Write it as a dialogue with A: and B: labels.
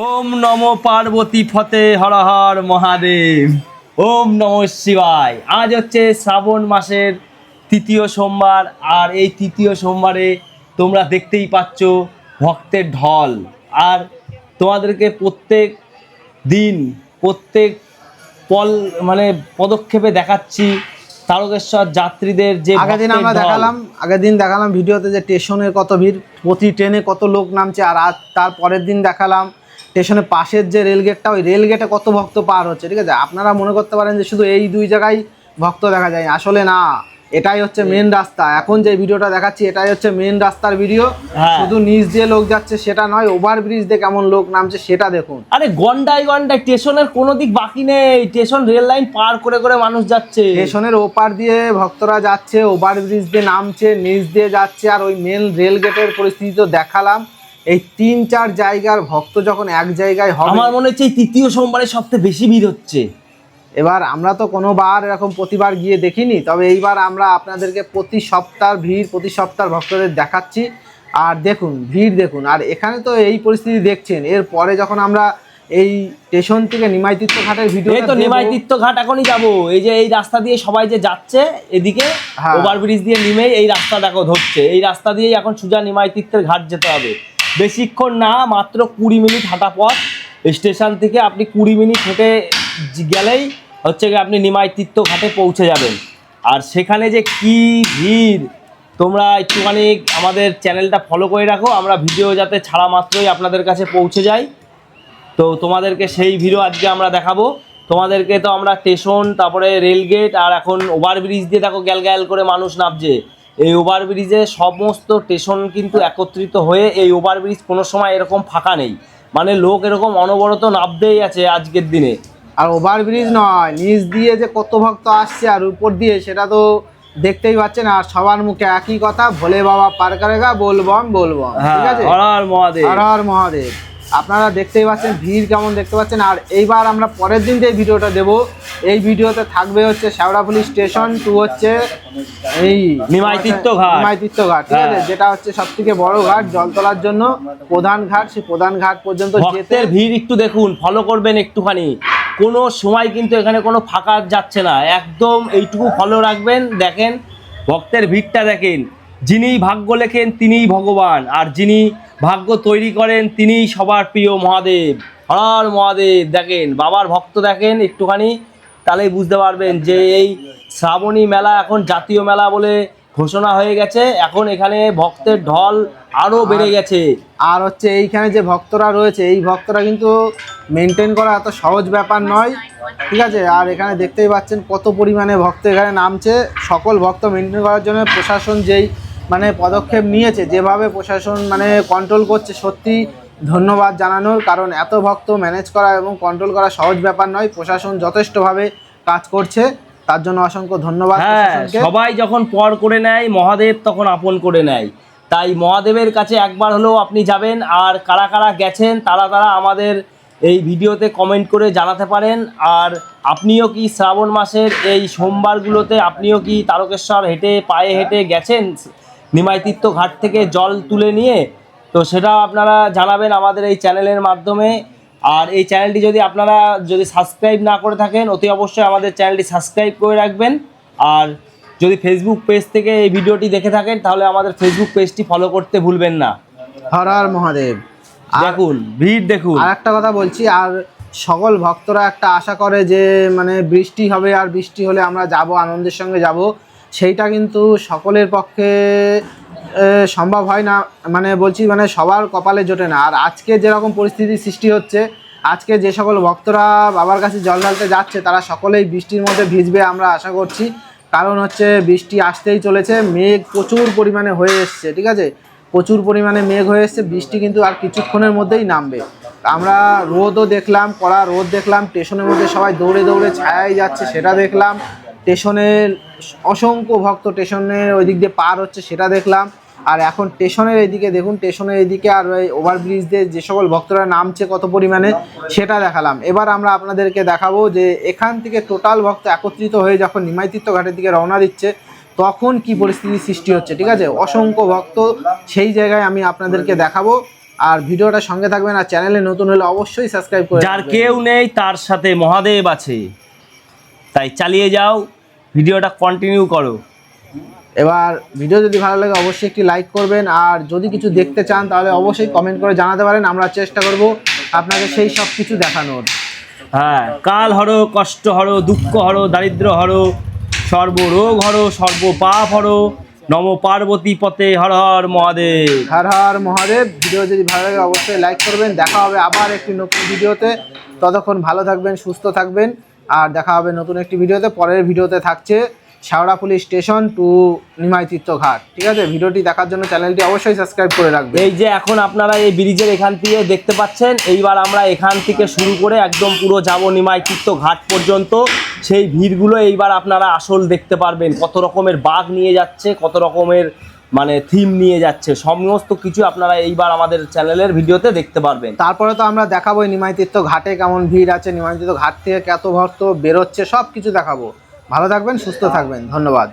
A: ওম নমো পার্বতী ফতে হর হর মহাদেব। ওম নমঃ শিবায়। আজ হচ্ছে শ্রাবণ মাসের তৃতীয় সোমবার, আর এই তৃতীয় সোমবারে তোমরা দেখতেই পাচ্ছ ভক্তের ঢল। আর তোমাদেরকে প্রত্যেক দিন প্রত্যেক পদক্ষেপে দেখাচ্ছি তারকেশ্বর যাত্রীদের যে
B: আগের দিন দেখালাম ভিডিওতে যে স্টেশনের কত ভিড়, প্রতি ট্রেনে কত লোক নামছে। আর আজ তার পরের দিন দেখালাম স্টেশনের পাশের যে রেলগেটটা, ওই রেলগেটে কত ভক্ত পার হচ্ছে। ঠিক আছে, আপনারা মনে করতে পারেন যে শুধু এই দুই জায়গায় ভক্ত দেখা যায়, আসলে না, এটাই হচ্ছে মেন রাস্তা। এখন যে ভিডিওটা দেখাচ্ছি এটাই হচ্ছে মেন রাস্তার ভিডিও। শুধু নিচ দিয়ে লোক যাচ্ছে সেটা নয়, ওভারব্রিজ দিয়ে কেমন লোক নামছে সেটা দেখুন।
A: আরে ঘন্টায় ঘন্টায় স্টেশনের কোনো দিক বাকি নেই, স্টেশন রেল লাইন পার করে করে মানুষ যাচ্ছে।
B: স্টেশনের ওপার দিয়ে ভক্তরা যাচ্ছে, ওভারব্রিজ দিয়ে নামছে, নিচ দিয়ে যাচ্ছে। আর ওই মেন রেল গেটের পরিস্থিতি তো দেখালাম। এই ৩-৪ জায়গার ভক্ত যখন এক জায়গায় হবে,
A: আমার মনে হচ্ছে এই তৃতীয় সোমবারে সবচেয়ে বেশি ভিড় হচ্ছে।
B: এবার আমরা তো কোনোবার এরকম প্রতিবার গিয়ে দেখিনি, তবে এইবার আমরা আপনাদেরকে প্রতি সপ্তাহ ভক্তদের দেখাচ্ছি। আর দেখুন ভিড় দেখুন। আর এখানে তো এই পরিস্থিতি দেখছেন, এরপরে যখন আমরা এই স্টেশন থেকে নিমাই তীর্থ ঘাটের ভিডিও,
A: এই তো নিমাই তীর্থ ঘাট এখনই যাবো। এই যে এই রাস্তা দিয়ে সবাই যে যাচ্ছে এদিকে ওভারব্রিজ দিয়ে নেমেই এই রাস্তা দেখো ধরছে, এই রাস্তা দিয়েই এখন সোজা নিমাই তীর্থের ঘাট যেতে হবে। বেশিক্ষণ না, মাত্র 20 মিনিট হাঁটা পথ। স্টেশন থেকে আপনি 20 মিনিট হেঁটে গেলেই হচ্ছে গিয়ে আপনি নিমাই তীর্থ ঘাটে পৌঁছে যাবেন। আর সেখানে যে কি ভিড়, তোমরা একটুখানি আমাদের চ্যানেলটা ফলো করে রাখো, আমরা ভিডিও যাতে ছাড়া মাত্রই আপনাদের কাছে পৌঁছে যাই। তো তোমাদেরকে সেই ভিডিও আজকে আমরা দেখাবো। তোমাদেরকে তো আমরা স্টেশন, তারপরে রেলগেট, আর এখন ওভারব্রিজ দিয়ে দেখো গ্যাল গ্যাল করে মানুষ নামছে। এই ওভারব্রিজে সমস্ত স্টেশন কিন্তু একত্রিত হয়ে এই ওভারব্রিজ কোনো সময় এরকম ফাঁকা নেই, মানে লোক এরকম অনবরত নামতেই আছে আজকের দিনে।
B: আর ওভারব্রিজ নয়, নিচ দিয়ে যে কত ভক্ত আসছে আর উপর দিয়ে, সেটা তো দেখতেই পাচ্ছেন। আর সবার মুখে একই কথা, ভোলে বাবা পার করেগা, বলবম বলবম। ঠিক আছে,
A: হর হর মহাদেব,
B: হর হর মহাদেব। আপনারা দেখতেই পাচ্ছেন ভিড় কেমন দেখতে পাচ্ছেন। আর এইবার আমরা পরের দিন যে ভিডিওটা দেব, এই ভিডিওতে থাকবে হচ্ছে শেওড়াফুলি স্টেশন টু হচ্ছে এই
A: নিমাই তীর্থ
B: ঘাট। ঠিক আছে, যেটা হচ্ছে সব থেকে বড় ঘাট, জল তোলার জন্য প্রধান ঘাট। সেই প্রধান ঘাট পর্যন্ত
A: যেতে ভিড় একটু দেখুন, ফলো করবেন একটুখানি। কোনো সময় কিন্তু এখানে কোনো ফাঁকা যাচ্ছে না, একদম এইটুকু ফলো রাখবেন। দেখেন ভক্তের ভিড়টা দেখেন। যিনি ভাগ্য লেখেন তিনিই ভগবান, আর যিনি ভাগ্য তৈরি করেন তিনিই সবার প্রিয় মহাদেব। হর মহাদেব। দেখেন বাবার ভক্ত দেখেন একটুখানি, তাহলেই বুঝতে পারবেন যে এই শ্রাবণী মেলা এখন জাতীয় মেলা বলে ঘোষণা হয়ে গেছে। এখন এখানে ভক্তের ঢল আরও বেড়ে গেছে।
B: আর হচ্ছে এইখানে যে ভক্তরা রয়েছে, এই ভক্তরা কিন্তু মেনটেন করা এত সহজ ব্যাপার নয়। ঠিক আছে, আর এখানে দেখতেই পাচ্ছেন কত পরিমাণে ভক্ত এখানে নামছে। সকল ভক্ত মেনটেন করার জন্য প্রশাসন যেই পদক্ষেপ নিয়েছে, যেভাবে প্রশাসন কন্ট্রোল করছে, সত্যি ধন্যবাদ জানানোর। কারণ এত ভক্ত ম্যানেজ করা এবং কন্ট্রোল করা সহজ ব্যাপার নয়। প্রশাসন যথেষ্টভাবে কাজ করছে, তার জন্য অসংখ্য ধন্যবাদ।
A: সবাই যখন পর করে নেয় মহাদেব তখন আপন করে নেয়। তাই মহাদেবের কাছে একবার হলেও আপনি যাবেন। আর কারা কারা গেছেন তারা আমাদের এই ভিডিওতে কমেন্ট করে জানাতে পারেন। আর আপনিও কি শ্রাবণ মাসের এই সোমবারগুলোতে আপনিও কি তারকেশ্বর পায়ে হেঁটে গেছেন নিমাই তীর্থ ঘাট থেকে জল তুলে নিয়ে? তো সেটাও আপনারা জানাবেন আমাদের এই চ্যানেলের মাধ্যমে। আর এই চ্যানেলটি আপনারা যদি সাবস্ক্রাইব না করে থাকেন, অতি অবশ্যই আমাদের চ্যানেলটি সাবস্ক্রাইব করে রাখবেন। আর যদি ফেসবুক পেজ থেকে এই ভিডিওটি দেখে থাকেন তাহলে আমাদের ফেসবুক পেজটি ফলো করতে ভুলবেন না।
B: হর হর মহাদেব।
A: দেখুন ভিড় দেখুন।
B: আর একটা কথা বলছি, আর সকল ভক্তরা একটা আশা করে যে বৃষ্টি হবে, আর বৃষ্টি হলে আমরা যাব, আনন্দের সঙ্গে যাব। সেইটা কিন্তু সকলের পক্ষে সম্ভব হয় না, বলছি সবার কপালে জোটে না। আর আজকে যেরকম পরিস্থিতির সৃষ্টি হচ্ছে, আজকে যে সকল ভক্তরা বাবার কাছে জল ঢালতে যাচ্ছে তারা সকলেই বৃষ্টির মধ্যে ভিজবে আমরা আশা করছি। কারণ হচ্ছে বৃষ্টি আসতেই চলেছে, মেঘ প্রচুর পরিমাণে হয়ে এসছে। ঠিক আছে, প্রচুর পরিমাণে মেঘ হয়ে এসছে, বৃষ্টি কিন্তু আর কিছুক্ষণের মধ্যেই নামবে। আমরা রোদও দেখলাম, কড়া রোদ দেখলাম, স্টেশনের মধ্যে সবাই দৌড়ে দৌড়ে ছায়ায় যাচ্ছে সেটা দেখলাম। স্টেশনের অসংখ্য ভক্ত স্টেশনের ওই দিক দিয়ে পার হচ্ছে সেটা দেখলাম। আর এখন স্টেশনের এইদিকে দেখুন, স্টেশনের এইদিকে আর ওই ওভারব্রিজ দিয়ে যে সকল ভক্তরা নামছে কত পরিমাণে সেটা দেখালাম। এবার আমরা আপনাদেরকে দেখাবো যে এখান থেকে টোটাল ভক্ত একত্রিত হয়ে যখন নিমাই তীর্থ ঘাটের দিকে রওনা দিচ্ছে তখন কি পরিস্থিতির সৃষ্টি হচ্ছে। ঠিক আছে, অসংখ্য ভক্ত সেই জায়গায় আমি আপনাদেরকে দেখাবো। আর ভিডিওটা সঙ্গে থাকবেন, আর চ্যানেলে নতুন হলে অবশ্যই সাবস্ক্রাইব করে
A: যার
B: রাখবেন।
A: কেউ নেই তার সাথে মহাদেব আছে, তাই চালিয়ে যাও, ভিডিওটা কন্টিনিউ করো।
B: এবার ভিডিও যদি ভালো লাগে অবশ্যই একটি লাইক করবেন, আর যদি কিছু দেখতে চান তাহলে অবশ্যই কমেন্ট করে জানাতে পারেন, আমরা চেষ্টা করব আপনাকে সেই সব কিছু দেখানোর।
A: হ্যাঁ, কাল হরো, কষ্ট হরো, দুঃখ হরো, দারিদ্র হরো, সর্বরোগ হরো, সর্বপাপ হরো, নম পার্বতী পতে, হর হর মহাদেব।
B: হর হর মহাদেব। ভিডিও যদি ভালো লাগে অবশ্যই লাইক করবেন। দেখা হবে আবার একটি নতুন ভিডিওতে, ততক্ষণ ভালো থাকবেন, সুস্থ থাকবেন, আর দেখা হবে নতুন একটি ভিডিওতে। পরের ভিডিওতে থাকছে শেওড়াফুলি স্টেশন টু নিমাই তীর্থ ঘাট। ঠিক আছে, ভিডিওটি দেখার জন্য চ্যানেলটি অবশ্যই সাবস্ক্রাইব করে রাখবেন।
A: এই যে এখন আপনারা এই ব্রিজের এখান থেকে দেখতে পাচ্ছেন, এইবার আমরা এখান থেকে শুরু করে একদম পুরো যাব নিমাই তীর্থ ঘাট পর্যন্ত। সেই ভিড়গুলো এইবার আপনারা আসল দেখতে পারবেন, কত রকমের বাঘ নিয়ে যাচ্ছে, কত রকমের মানে থিম নিয়ে যাচ্ছে, সমস্ত কিছু আপনারা এইবার আমাদের চ্যানেলের ভিডিওতে দেখতে পারবেন।
B: তারপরে তো আমরা দেখাবো নিমাই তীর্থ ঘাটে কেমন ভিড় আছে, নিমাই তীর্থ ঘাট থেকে কত ভক্ত বেরোচ্ছে, সব কিছু দেখাবো। ভালো থাকবেন, সুস্থ থাকবেন, ধন্যবাদ।